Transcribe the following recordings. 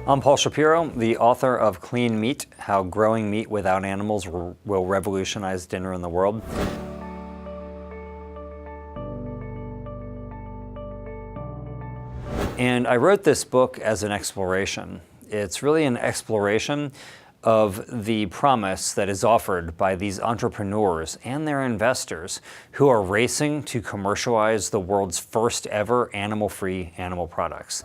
I'm Paul Shapiro, the author of Clean Meat: How Growing Meat Without Animals Will Revolutionize Dinner in the World. And I wrote this book as an exploration. It's really an exploration of the promise that is offered by these entrepreneurs and their investors who are racing to commercialize the world's first ever animal-free animal products.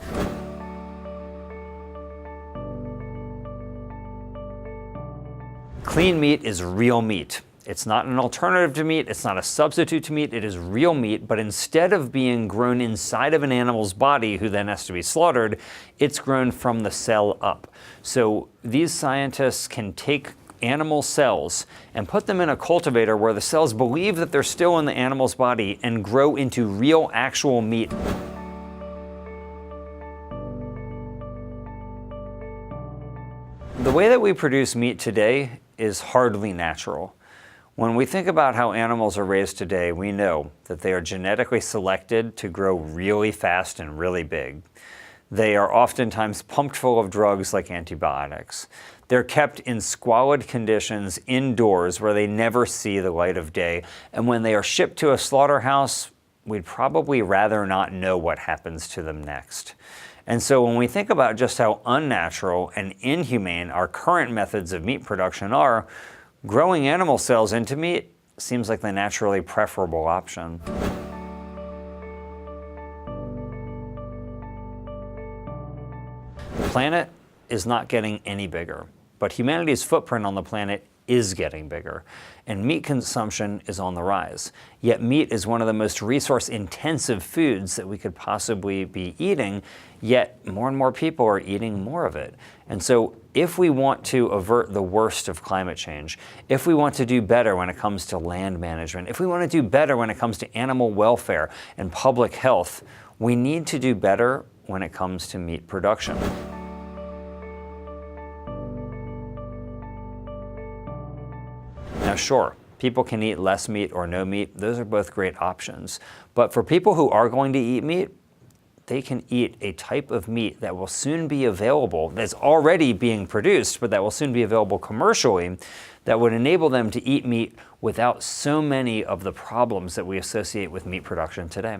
Clean meat is real meat. It's not an alternative to meat, it's not a substitute to meat, it is real meat, but instead of being grown inside of an animal's body who then has to be slaughtered, it's grown from the cell up. So these scientists can take animal cells and put them in a cultivator where the cells believe that they're still in the animal's body and grow into real, actual meat. The way that we produce meat today is hardly natural. When we think about how animals are raised today, we know that they are genetically selected to grow really fast and really big. They are oftentimes pumped full of drugs like antibiotics. They're kept in squalid conditions indoors where they never see the light of day. And when they are shipped to a slaughterhouse, we'd probably rather not know what happens to them next. And so when we think about just how unnatural and inhumane our current methods of meat production are, growing animal cells into meat seems like the naturally preferable option. The planet is not getting any bigger, but humanity's footprint on the planet is getting bigger, and meat consumption is on the rise. Yet meat is one of the most resource-intensive foods that we could possibly be eating, yet more and more people are eating more of it. And so if we want to avert the worst of climate change, if we want to do better when it comes to land management, if we want to do better when it comes to animal welfare and public health, we need to do better when it comes to meat production. Now sure, people can eat less meat or no meat. Those are both great options. But for people who are going to eat meat, they can eat a type of meat that will soon be available, that's already being produced, but that will soon be available commercially, that would enable them to eat meat without so many of the problems that we associate with meat production today.